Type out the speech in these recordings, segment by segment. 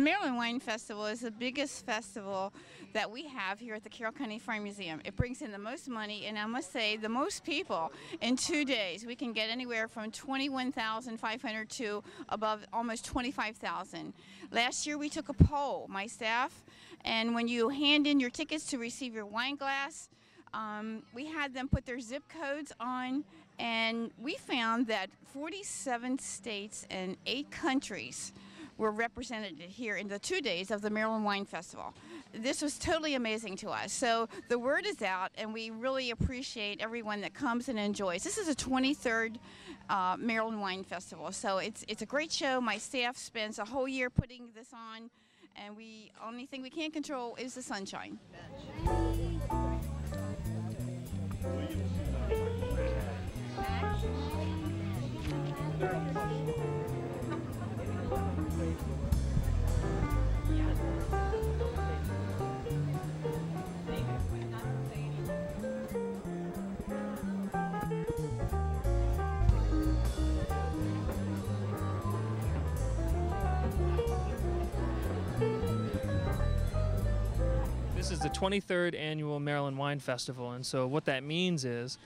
Maryland Wine Festival is the biggest festival that we have here at the Carroll County Farm Museum. It brings in the most money, and I must say the most people in 2 days. We can get anywhere from 21,500 to above almost 25,000. Last year we took a poll, my staff, and when you hand in your tickets to receive your wine glass, we had them put their zip codes on, and we found that 47 states and 8 countries were represented here in the 2 days of the Maryland Wine Festival. This was totally amazing to us. So the word is out, and we really appreciate everyone that comes and enjoys. This is the 23rd Maryland Wine Festival, so it's a great show. My staff spends a whole year putting this on, and only thing we can't control is the sunshine. This is the 23rd annual Maryland Wine Festival, and so what that means is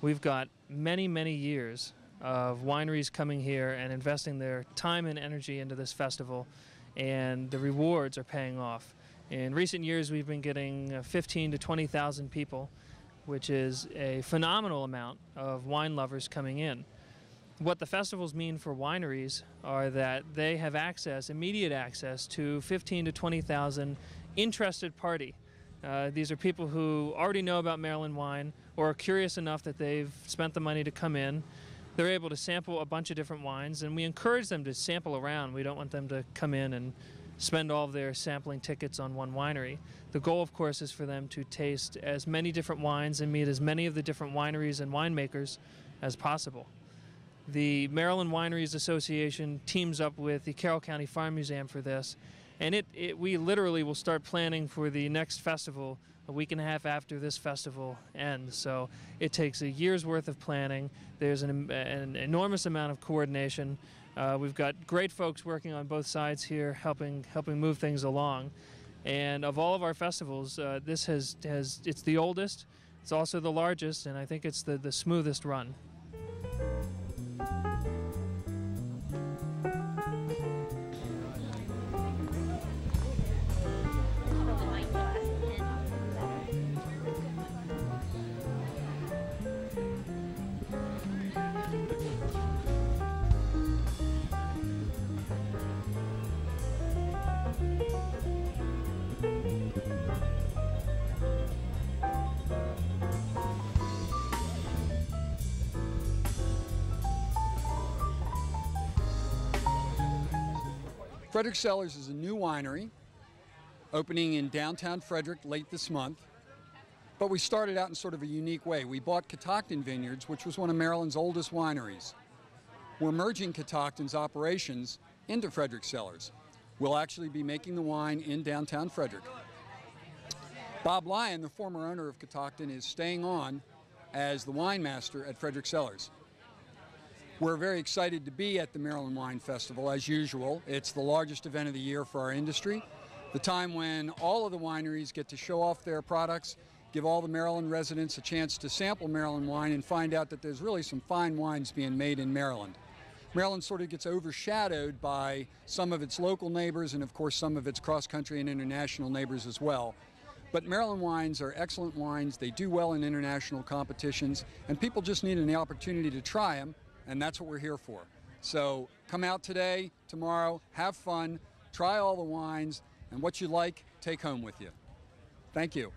we've got many, many years of wineries coming here and investing their time and energy into this festival, and the rewards are paying off. In recent years, we've been getting 15 to 20,000 people, which is a phenomenal amount of wine lovers coming in. What the festivals mean for wineries are that they have access, immediate access, to 15 to 20,000 interested party. These are people who already know about Maryland wine or are curious enough that they've spent the money to come in. They're able to sample a bunch of different wines, and we encourage them to sample around. We don't want them to come in and spend all of their sampling tickets on one winery. The goal, of course, is for them to taste as many different wines and meet as many of the different wineries and winemakers as possible. The Maryland Wineries Association teams up with the Carroll County Farm Museum for this, and we literally will start planning for the next festival a week and a half after this festival ends. So it takes a year's worth of planning. There's an enormous amount of coordination. We've got great folks working on both sides here, helping move things along. And of all of our festivals, this it's the oldest, it's also the largest, and I think it's the smoothest run. Frederick Cellars is a new winery opening in downtown Frederick late this month, but we started out in sort of a unique way. We bought Catoctin Vineyards, which was one of Maryland's oldest wineries. We're merging Catoctin's operations into Frederick Cellars. We'll actually be making the wine in downtown Frederick. Bob Lyon, the former owner of Catoctin, is staying on as the wine master at Frederick Cellars. We're very excited to be at the Maryland Wine Festival, as usual. It's the largest event of the year for our industry, the time when all of the wineries get to show off their products, give all the Maryland residents a chance to sample Maryland wine and find out that there's really some fine wines being made in Maryland. Maryland sort of gets overshadowed by some of its local neighbors and, of course, some of its cross-country and international neighbors as well. But Maryland wines are excellent wines. They do well in international competitions, and people just need an opportunity to try them. And that's what we're here for. So come out today, tomorrow, have fun, try all the wines, and what you like, take home with you. Thank you.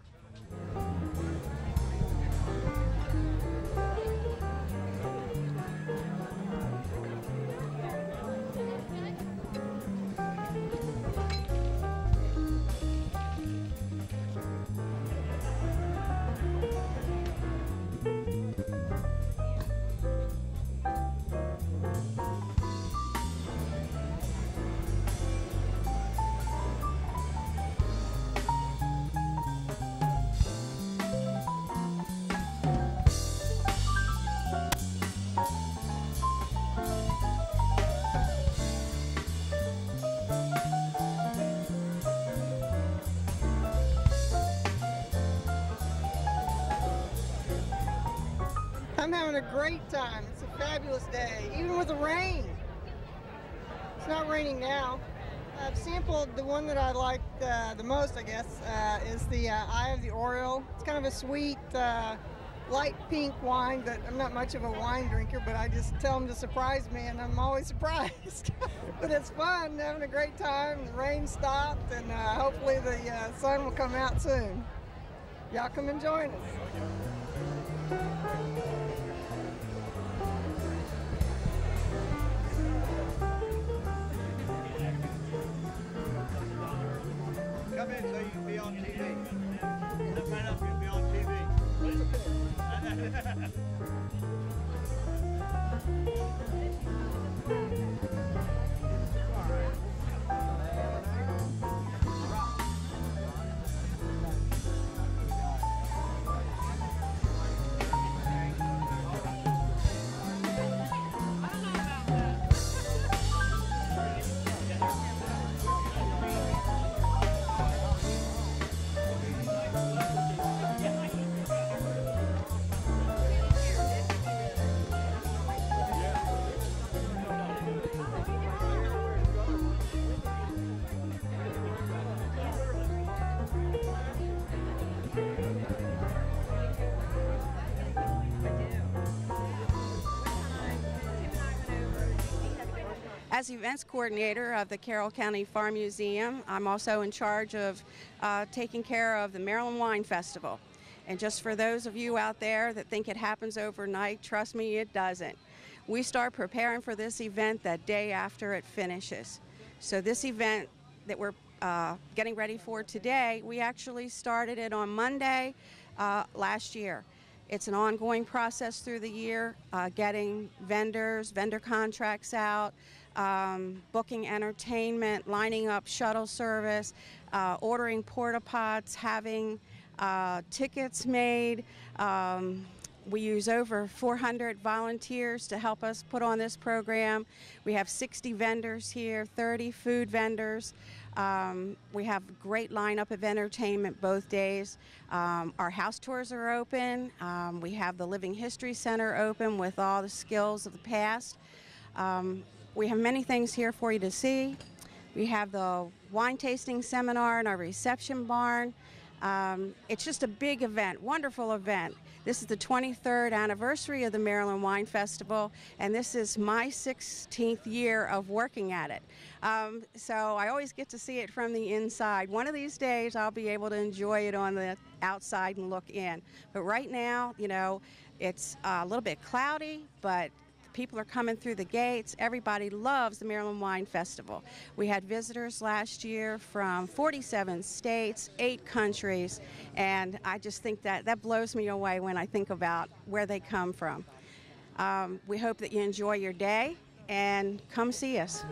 I'm having a great time. It's a fabulous day, even with the rain. It's not raining now. I've sampled the one that I like the most, I guess, is the Eye of the Oriole. It's kind of a sweet, light pink wine, but I'm not much of a wine drinker, but I just tell them to surprise me, and I'm always surprised. But it's fun, having a great time. The rain stopped, and hopefully the sun will come out soon. Y'all come and join us. Come in so you can be on TV. Look right up, you'll be on TV. As events coordinator of the Carroll County Farm Museum, I'm also in charge of taking care of the Maryland Wine Festival. And just for those of you out there that think it happens overnight, trust me, it doesn't. We start preparing for this event the day after it finishes. So this event that we're getting ready for today, we actually started it on Monday last year. It's an ongoing process through the year, getting vendor contracts out, booking entertainment, lining up shuttle service, ordering porta pots, having tickets made. We use over 400 volunteers to help us put on this program. We have 60 vendors here, 30 food vendors. We have a great lineup of entertainment both days. Our house tours are open. We have the Living History Center open with all the skills of the past. We have many things here for you to see. We have the wine tasting seminar in our reception barn. It's just a big event, wonderful event. This is the 23rd anniversary of the Maryland Wine Festival, and this is my 16th year of working at it. So I always get to see it from the inside. One of these days I'll be able to enjoy it on the outside and look in. But right now, you know, it's a little bit cloudy, but people are coming through the gates. Everybody loves the Maryland Wine Festival. We had visitors last year from 47 states, 8 countries, and I just think that blows me away when I think about where they come from. We hope that you enjoy your day and come see us.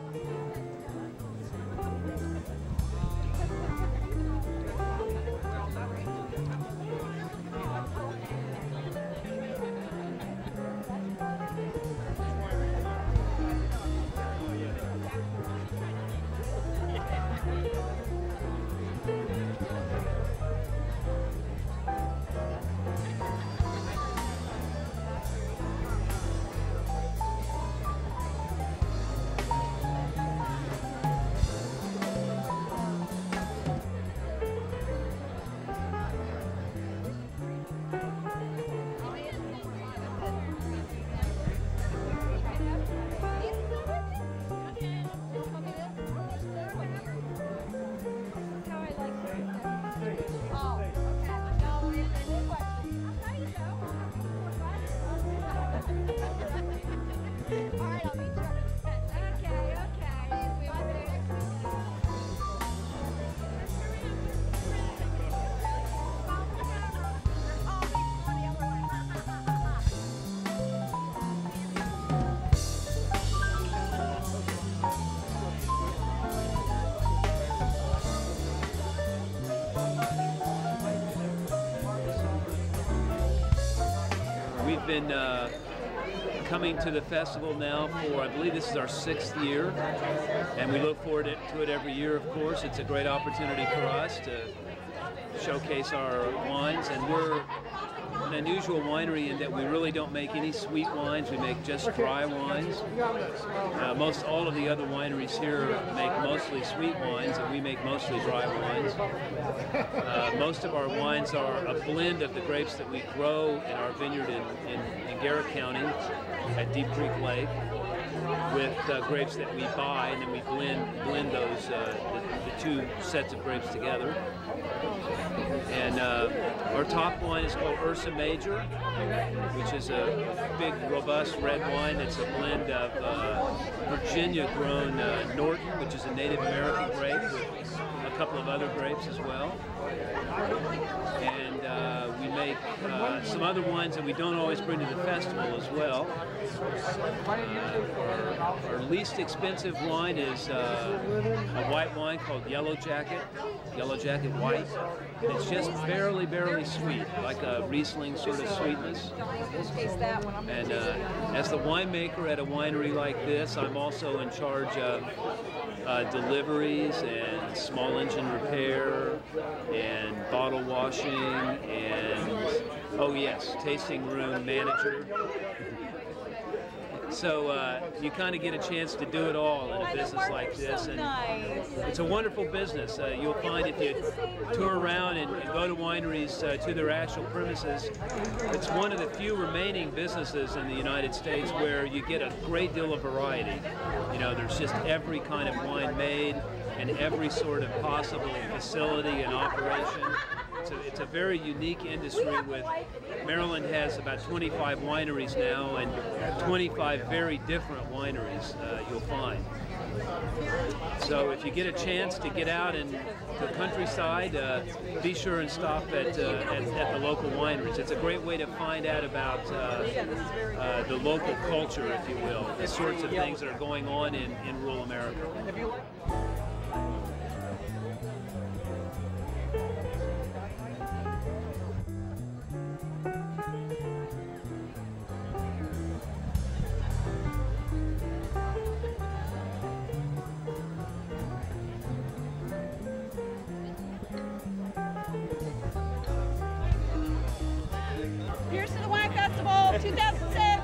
We've been coming to the festival now for, I believe this is our 6th year, and we look forward to it every year, of course. It's a great opportunity for us to showcase our wines, and we're an unusual winery in that we really don't make any sweet wines. We make just dry wines. Most all of the other wineries here make mostly sweet wines, and we make mostly dry wines. Most of our wines are a blend of the grapes that we grow in our vineyard in Carroll County at Deep Creek Lake, with grapes that we buy, and then we blend those the two sets of grapes together. And our top wine is called Ursa Major, which is a big, robust red wine. It's a blend of Virginia-grown Norton, which is a Native American grape, with a couple of other grapes as well. And we make some other wines that we don't always bring to the festival as well. Our least expensive wine is a white wine called Yellow Jacket White. And it's just barely sweet, like a Riesling sort of sweetness. And as the winemaker at a winery like this, I'm also in charge of deliveries and small engine repair and bottle washing and, oh yes, tasting room manager. So you kind of get a chance to do it all in a business like this, and it's a wonderful business. You'll find if you tour around and go to wineries to their actual premises, it's one of the few remaining businesses in the United States where you get a great deal of variety. You know, there's just every kind of wine made and every sort of possible facility and operation. It's a very unique industry. With Maryland has about 25 wineries now, and 25 very different wineries you'll find. So if you get a chance to get out in the countryside, be sure and stop at the local wineries. It's a great way to find out about the local culture, if you will, the sorts of things that are going on in rural America. Here's to the Wine Festival 2006.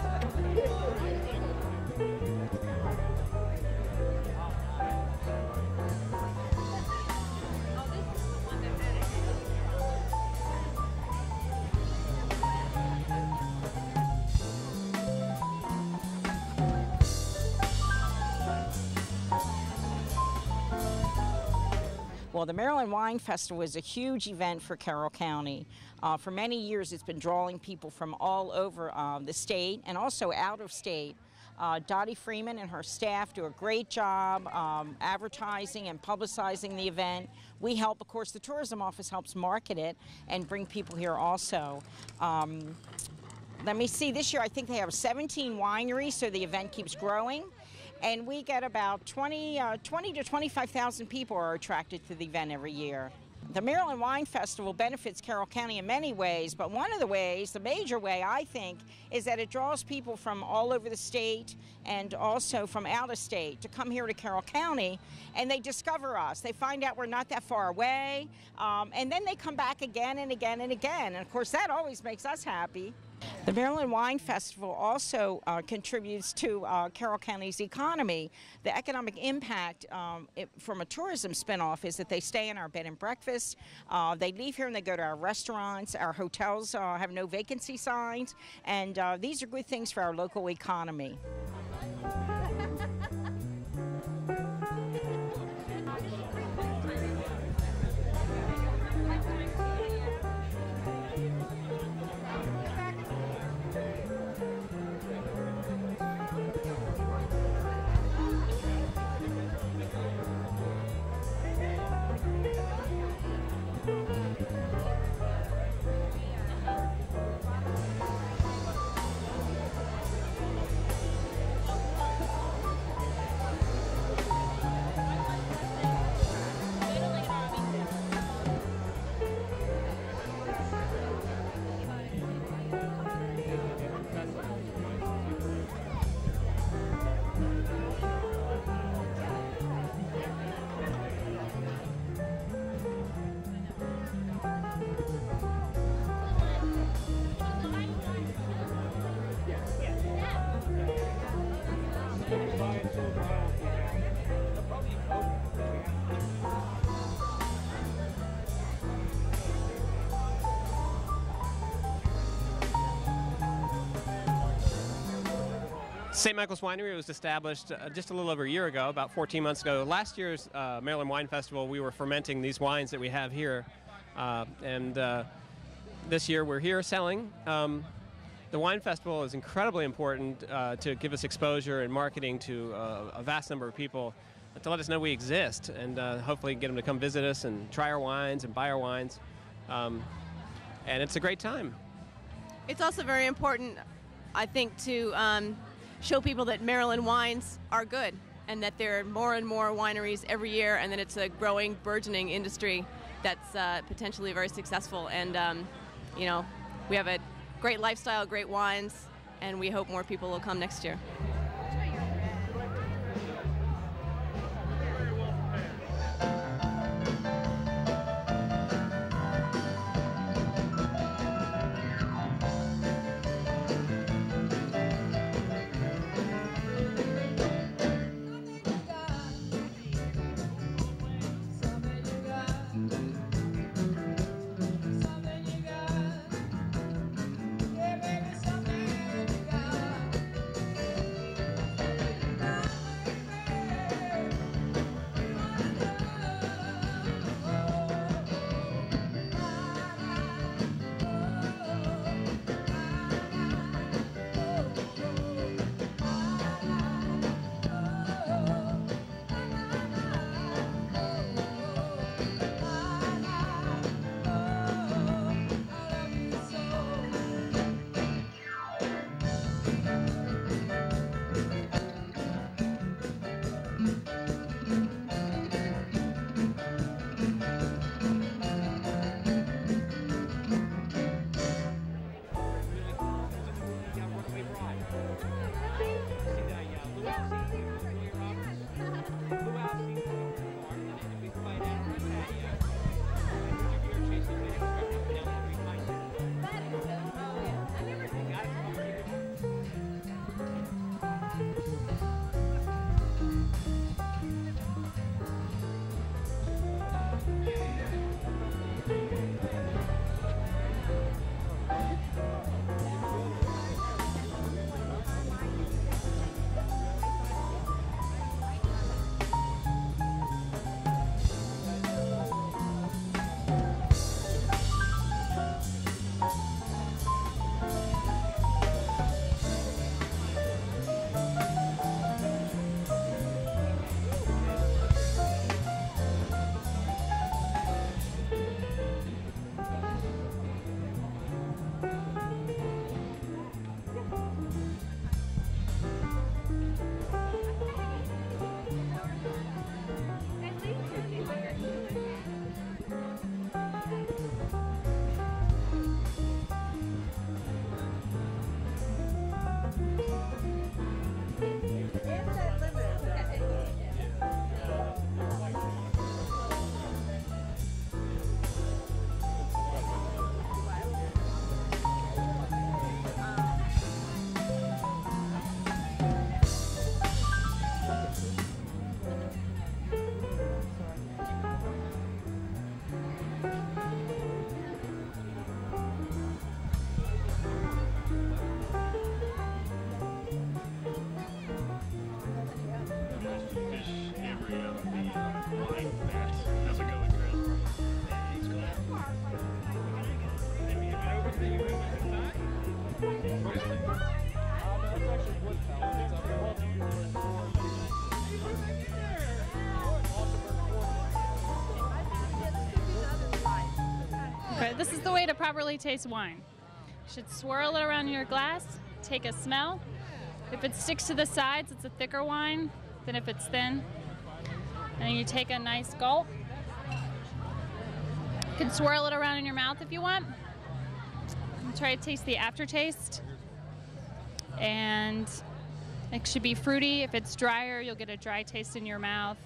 Well, the Maryland Wine Festival is a huge event for Carroll County. For many years, it's been drawing people from all over the state and also out of state. Dottie Freeman and her staff do a great job advertising and publicizing the event. We help, of course, the tourism office helps market it and bring people here also. Let me see, this year I think they have 17 wineries, so the event keeps growing. And we get about 20 to 25,000 people are attracted to the event every year. The Maryland Wine Festival benefits Carroll County in many ways, but one of the ways, the major way I think, is that it draws people from all over the state and also from out of state to come here to Carroll County, and they discover us. They find out we're not that far away, and then they come back again and again and again, and of course that always makes us happy. The Maryland Wine Festival also contributes to Carroll County's economy. The economic impact from a tourism spinoff is that they stay in our bed and breakfast. They leave here and they go to our restaurants. Our hotels have no vacancy signs, and these are good things for our local economy. St. Michael's Winery was established just a little over a year ago, about 14 months ago. Last year's Maryland Wine Festival, we were fermenting these wines that we have here. This year we're here selling. The Wine Festival is incredibly important to give us exposure and marketing to a vast number of people, to let us know we exist, and hopefully get them to come visit us and try our wines and buy our wines. And it's a great time. It's also very important, I think, to show people that Maryland wines are good and that there are more and more wineries every year, and that it's a growing, burgeoning industry that's potentially very successful. And, you know, we have a great lifestyle, great wines, and we hope more people will come next year. Okay, this is the way to properly taste wine. You should swirl it around in your glass, take a smell. If it sticks to the sides, it's a thicker wine than if it's thin. And you take a nice gulp. You can swirl it around in your mouth if you want. And try to taste the aftertaste. And it should be fruity. If it's drier, you'll get a dry taste in your mouth.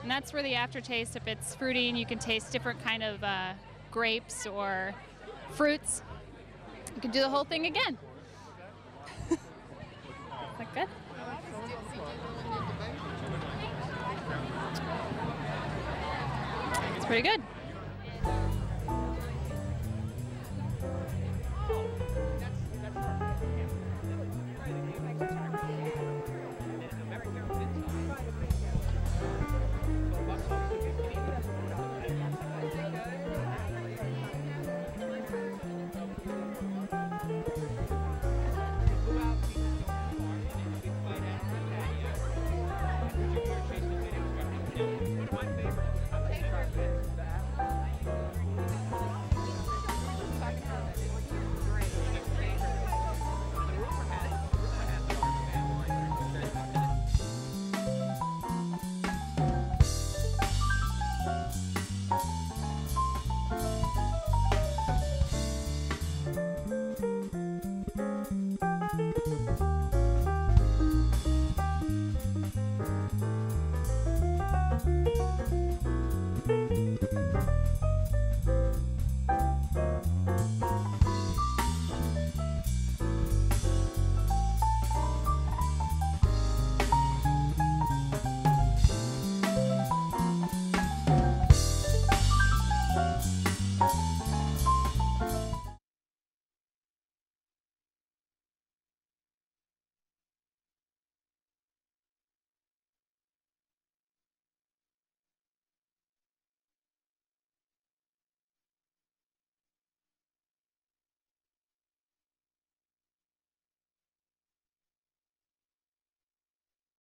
And that's for the aftertaste. If it's fruity and you can taste different kind of grapes or fruits, you can do the whole thing again. Is that good? It's pretty good. Take care.